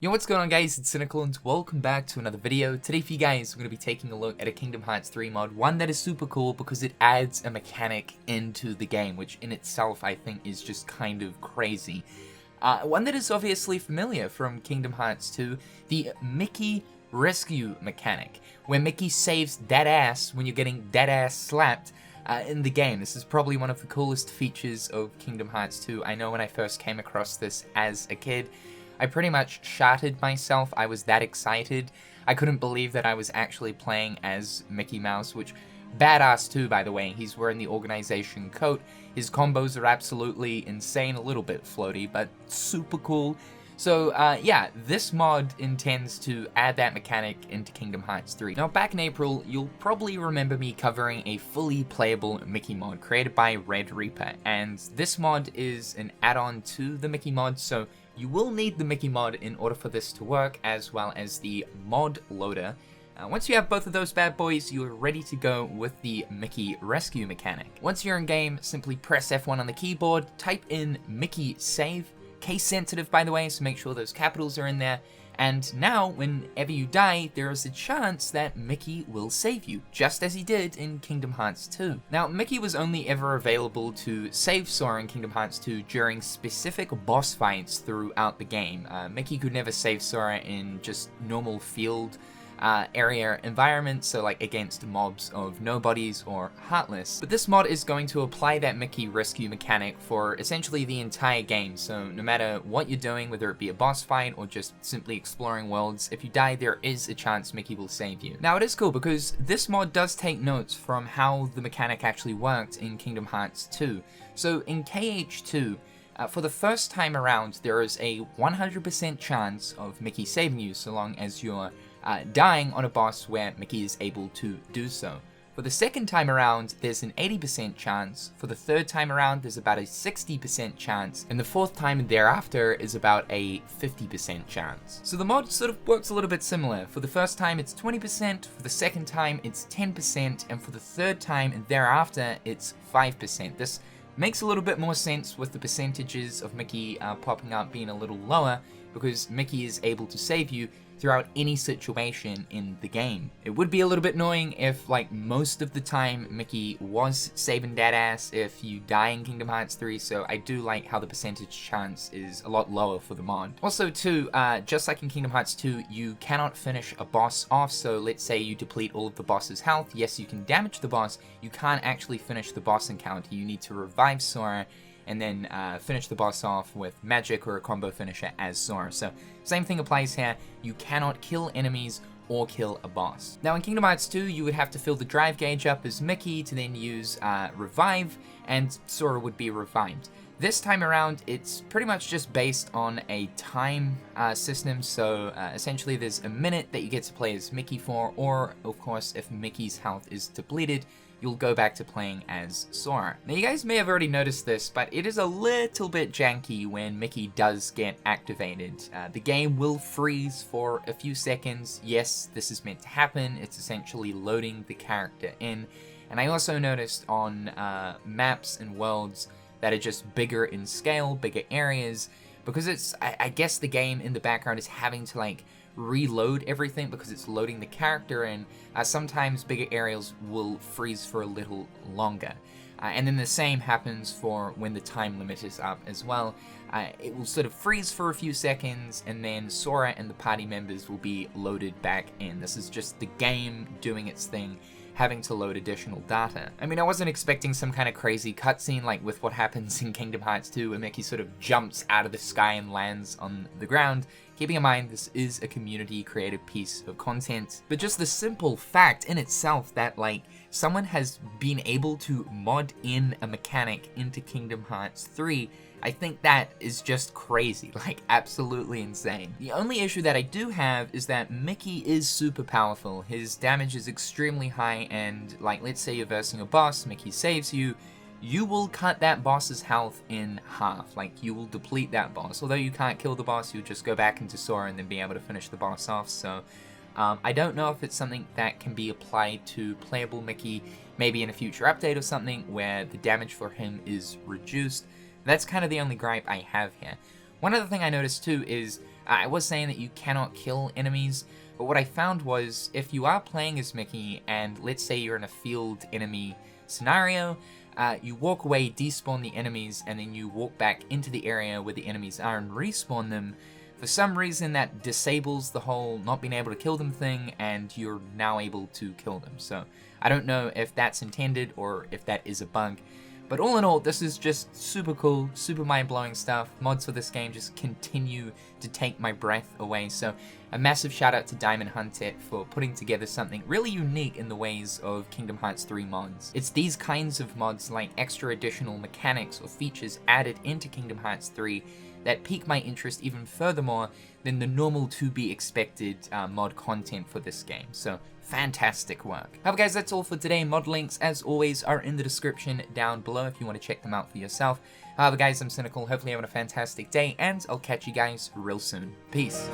Yo, what's going on guys, it's Cynical and welcome back to another video. Today for you guys, we're going to be taking a look at a Kingdom Hearts 3 mod, one that is super cool because it adds a mechanic into the game, which in itself I think is just kind of crazy. One that is obviously familiar from Kingdom Hearts 2, the Mickey rescue mechanic, where Mickey saves dead ass when you're getting dead ass slapped in the game. This is probably one of the coolest features of Kingdom Hearts 2. I know when I first came across this as a kid, I pretty much shattered myself. I was that excited. I couldn't believe that I was actually playing as Mickey Mouse, which, badass too, by the way. He's wearing the organization coat. His combos are absolutely insane, a little bit floaty, but super cool. So, yeah, this mod intends to add that mechanic into Kingdom Hearts 3. Now, back in April, you'll probably remember me covering a fully playable Mickey mod created by Red Reaper, and this mod is an add-on to the Mickey mod, so you will need the Mickey mod in order for this to work, as well as the Modloader. Once you have both of those bad boys, you're ready to go with the Mickey rescue mechanic. Once you're in game, simply press F1 on the keyboard, type in Mickey save, case sensitive by the way, so make sure those capitals are in there. And now, whenever you die, there is a chance that Mickey will save you, just as he did in Kingdom Hearts 2. Now, Mickey was only ever available to save Sora in Kingdom Hearts 2 during specific boss fights throughout the game. Mickey could never save Sora in just normal field area environments, so like against mobs of nobodies or heartless. But this mod is going to apply that Mickey rescue mechanic for essentially the entire game, so no matter what you're doing, whether it be a boss fight or just simply exploring worlds, if you die there is a chance Mickey will save you. Now it is cool because this mod does take notes from how the mechanic actually worked in Kingdom Hearts 2. So in KH2, for the first time around, there is a 100% chance of Mickey saving you so long as you're dying on a boss where Mickey is able to do so. For the second time around, there's an 80% chance, for the third time around, there's about a 60% chance, and the fourth time thereafter is about a 50% chance. So the mod sort of works a little bit similar. For the first time, it's 20%, for the second time, it's 10%, and for the third time and thereafter, it's 5%. This makes a little bit more sense with the percentages of Mickey popping up being a little lower, because Mickey is able to save you throughout any situation in the game. It would be a little bit annoying if, like, most of the time Mickey was saving that ass if you die in Kingdom Hearts 3, so I do like how the percentage chance is a lot lower for the mod. Also too, just like in Kingdom Hearts 2, you cannot finish a boss off, so let's say you deplete all of the boss's health. Yes, you can damage the boss, you can't actually finish the boss encounter. You need to revive Sora and then finish the boss off with magic or a combo finisher as Sora. So same thing applies here, you cannot kill enemies or kill a boss. Now in Kingdom Hearts 2, you would have to fill the drive gauge up as Mickey to then use revive, and Sora would be revived. This time around, it's pretty much just based on a time system, so essentially there's a minute that you get to play as Mickey for, or of course if Mickey's health is depleted, you'll go back to playing as Sora. Now you guys may have already noticed this, but it is a little bit janky when Mickey does get activated. The game will freeze for a few seconds. Yes, this is meant to happen. It's essentially loading the character in. And I also noticed on maps and worlds that are just bigger in scale, bigger areas, because it's, I guess the game in the background is having to like reload everything because it's loading the character in. Sometimes bigger areas will freeze for a little longer. And then the same happens for when the time limit is up as well. It will sort of freeze for a few seconds, and then Sora and the party members will be loaded back in. This is just the game doing its thing, having to load additional data. I mean, I wasn't expecting some kind of crazy cutscene like with what happens in Kingdom Hearts 2, where Mickey sort of jumps out of the sky and lands on the ground. Keeping in mind, this is a community-created piece of content, but just the simple fact in itself that, like, someone has been able to mod in a mechanic into Kingdom Hearts 3, I think that is just crazy, like absolutely insane. The only issue that I do have is that Mickey is super powerful. His damage is extremely high, and like, let's say you're versing a boss, Mickey saves you, you will cut that boss's health in half. Like, you will deplete that boss. Although you can't kill the boss, you'll just go back into Sora and then be able to finish the boss off. So I don't know if it's something that can be applied to Playable Mickey, maybe in a future update or something, where the damage for him is reduced. That's kind of the only gripe I have here. One other thing I noticed too is I was saying that you cannot kill enemies, but what I found was if you are playing as Mickey and let's say you're in a field enemy scenario, you walk away, despawn the enemies, and then you walk back into the area where the enemies are and respawn them. For some reason that disables the whole not being able to kill them thing, and you're now able to kill them. So I don't know if that's intended or if that is a bug. But all in all, this is just super cool, super mind-blowing stuff. Mods for this game just continue to take my breath away. So a massive shout out to DiamondHuntet for putting together something really unique in the ways of Kingdom Hearts 3 mods. It's these kinds of mods, like extra additional mechanics or features added into Kingdom Hearts 3, that pique my interest even furthermore than the normal to be expected mod content for this game. So fantastic work. However guys, that's all for today. Mod links, as always, are in the description down below if you want to check them out for yourself. However guys, I'm Cynical, hopefully having a fantastic day, and I'll catch you guys real soon. Peace.